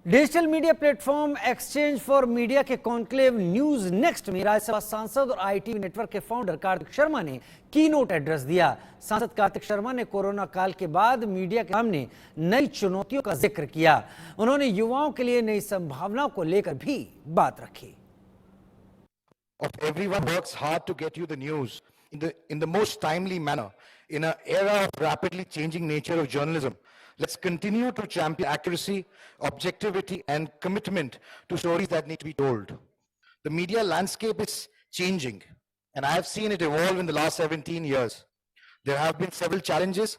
Digital media platform exchange for media के conclave news next में राज्यसभा सांसद और आईटीवी नेटवर्क के फाउंडर कार्तिक शर्मा ने कीनोट एड्रेस दिया। सांसद कार्तिक शर्मा ने कोरोना काल के बाद मीडिया के सामने नई चुनौतियों का जिक्र किया। उन्होंने युवाओं के लिए नई संभावनाओं को लेकर भी बात रखी। Everyone works hard to get you the news in the most timely manner in an era of rapidly changing nature of journalism. Let's continue to champion accuracy, objectivity, and commitment to stories that need to be told. The media landscape is changing, and I have seen it evolve in the last 17 years. There have been several challenges,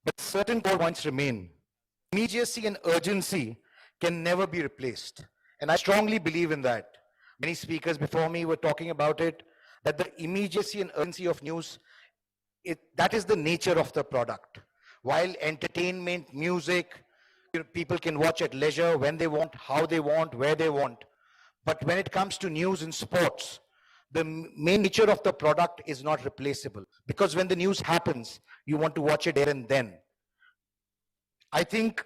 but certain core points remain. Immediacy and urgency can never be replaced, and I strongly believe in that. Many speakers before me were talking about it, that the immediacy and urgency of news, that is the nature of the product. While entertainment, music, people can watch at leisure, when they want, how they want, where they want. But when it comes to news and sports, the main nature of the product is not replaceable. Because when the news happens, you want to watch it there and then. I think,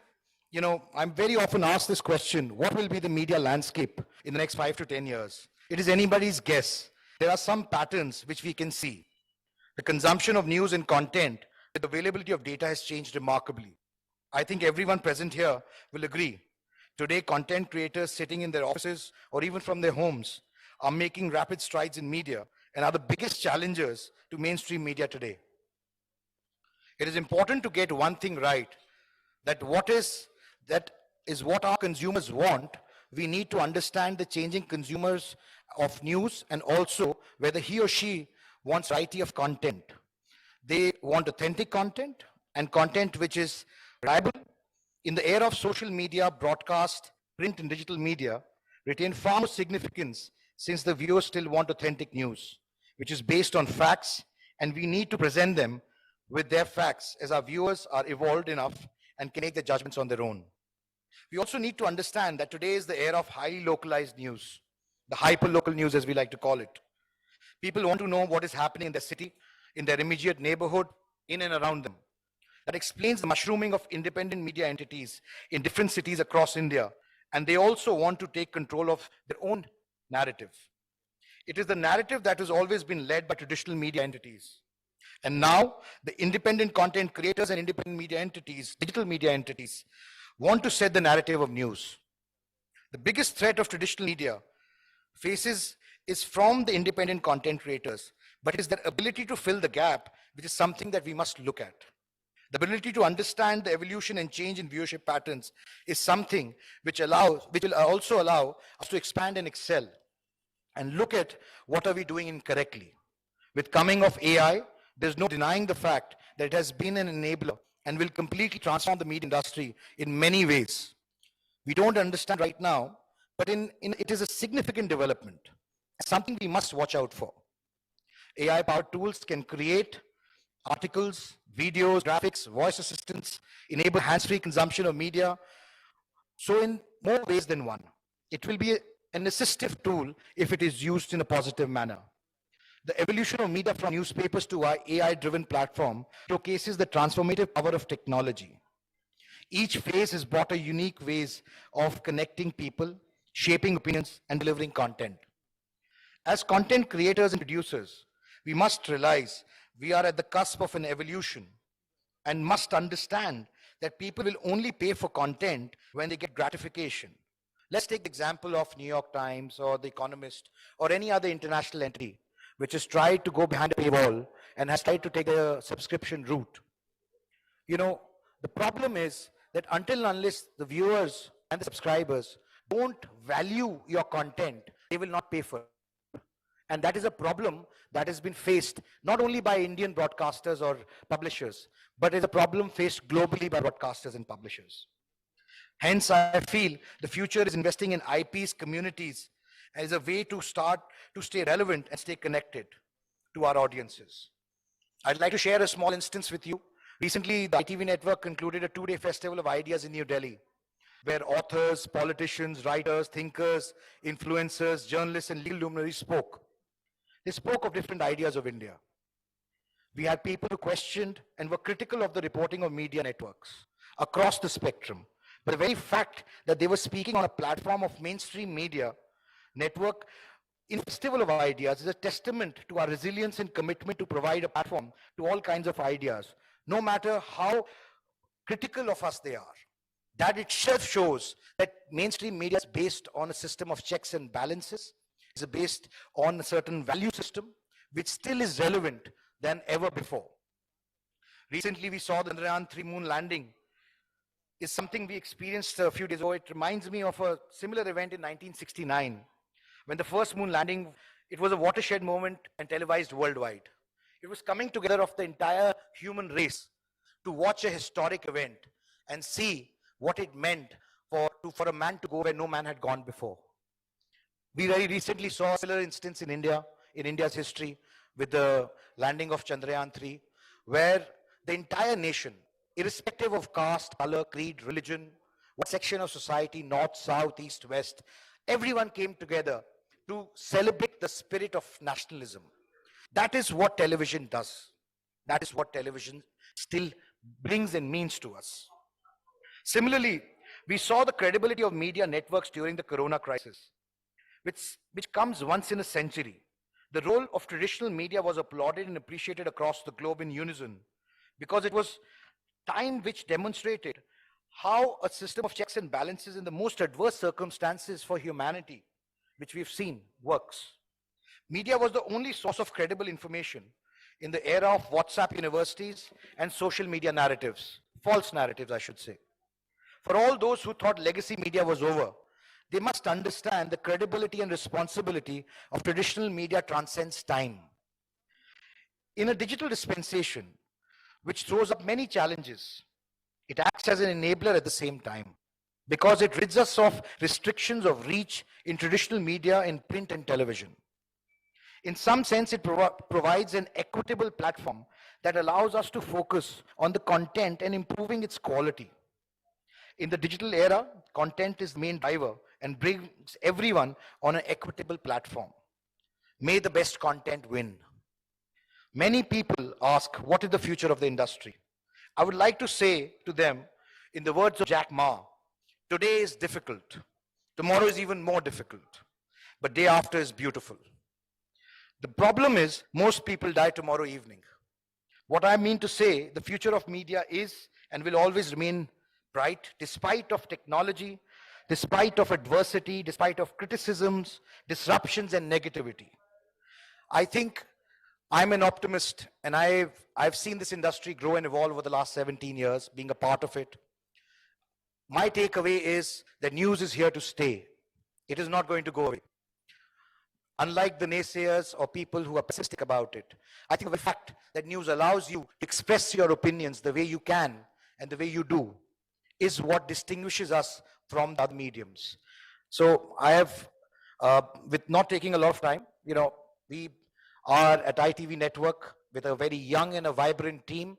I'm very often asked this question: what will be the media landscape in the next 5 to 10 years? It is anybody's guess. There are some patterns which we can see. The consumption of news and content, the availability of data has changed remarkably. I think everyone present here will agree. Today, content creators sitting in their offices or even from their homes are making rapid strides in media and are the biggest challengers to mainstream media today. It is important to get one thing right, that is what our consumers want. We need to understand the changing consumers of news and also whether he or she wants variety of content. They want authentic content and content which is reliable. In the era of social media, broadcast, print and digital media retain far more significance since the viewers still want authentic news, which is based on facts, and we need to present them with their facts as our viewers are evolved enough and can make their judgments on their own. We also need to understand that today is the era of highly localized news, the hyper-local news as we like to call it. People want to know what is happening in their city, in their immediate neighborhood, in and around them. That explains the mushrooming of independent media entities in different cities across India, and they also want to take control of their own narrative. It is the narrative that has always been led by traditional media entities. And now, the independent content creators and independent media entities, digital media entities, want to set the narrative of news. The biggest threat of traditional media faces is from the independent content creators, but it is their ability to fill the gap, which is something that we must look at. The ability to understand the evolution and change in viewership patterns is something which will also allow us to expand and excel and look at what are we doing incorrectly. With coming of AI, there's no denying the fact that it has been an enabler and will completely transform the media industry in many ways. We don't understand right now, but it is a significant development, something we must watch out for. AI-powered tools can create articles, videos, graphics, voice assistants, enable hands-free consumption of media. So in more ways than one, it will be an assistive tool if it is used in a positive manner. The evolution of media from newspapers to our AI-driven platform showcases the transformative power of technology. Each phase has brought a unique ways of connecting people, shaping opinions, and delivering content. As content creators and producers, we must realize we are at the cusp of an evolution and must understand that people will only pay for content when they get gratification. Let's take the example of New York Times or The Economist or any other international entity which has tried to go behind a paywall and has tried to take the subscription route. The problem is that until and unless the viewers and the subscribers don't value your content, they will not pay for it. And that is a problem that has been faced not only by Indian broadcasters or publishers, but is a problem faced globally by broadcasters and publishers. Hence, I feel the future is investing in IPs, communities, as a way to start to stay relevant and stay connected to our audiences. I'd like to share a small instance with you. Recently, the ITV network concluded a 2-day festival of ideas in New Delhi, where authors, politicians, writers, thinkers, influencers, journalists, and legal luminaries spoke. They spoke of different ideas of India. We had people who questioned and were critical of the reporting of media networks across the spectrum. But the very fact that they were speaking on a platform of mainstream media network in festival of ideas is a testament to our resilience and commitment to provide a platform to all kinds of ideas, no matter how critical of us they are. That itself shows that mainstream media is based on a system of checks and balances, is based on a certain value system, which still is relevant than ever before. Recently, we saw the Chandrayaan 3 moon landing is something we experienced a few days ago. It reminds me of a similar event in 1969, when the first moon landing, it was a watershed moment and televised worldwide. It was coming together of the entire human race to watch a historic event and see what it meant for a man to go where no man had gone before. We very recently saw a similar instance in India, in India's history, with the landing of Chandrayaan 3, where the entire nation, irrespective of caste, color, creed, religion, what section of society, north, south, east, west, everyone came together to celebrate the spirit of nationalism. That is what television does. That is what television still brings and means to us. Similarly, we saw the credibility of media networks during the corona crisis, which comes once in a century. The role of traditional media was applauded and appreciated across the globe in unison, because it was time which demonstrated how a system of checks and balances in the most adverse circumstances for humanity, which we've seen, works. Media was the only source of credible information in the era of WhatsApp universities and social media narratives, false narratives, I should say. For all those who thought legacy media was over, they must understand the credibility and responsibility of traditional media transcends time. In a digital dispensation, which throws up many challenges, it acts as an enabler at the same time, because it rids us of restrictions of reach in traditional media in print and television. In some sense, it provides an equitable platform that allows us to focus on the content and improving its quality. In the digital era, content is the main driver and brings everyone on an equitable platform. May the best content win. Many people ask, what is the future of the industry? I would like to say to them, in the words of Jack Ma, today is difficult. Tomorrow is even more difficult. But day after is beautiful. The problem is, most people die tomorrow evening. What I mean to say, the future of media is and will always remain bright, despite of technology, despite of adversity, despite of criticisms, disruptions, and negativity. I think I'm an optimist, and I've seen this industry grow and evolve over the last 17 years, being a part of it. My takeaway is that news is here to stay. It is not going to go away. Unlike the naysayers or people who are pessimistic about it, I think the fact that news allows you to express your opinions the way you can and the way you do is what distinguishes us from the other mediums. So I have, with not taking a lot of time, we are at ITV Network with a very young and a vibrant team,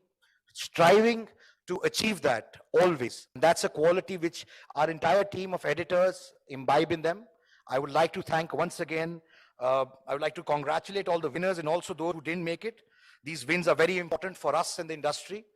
striving to achieve that always. That's a quality which our entire team of editors imbibe in them. I would like to thank once again, I would like to congratulate all the winners and also those who didn't make it. These wins are very important for us in the industry.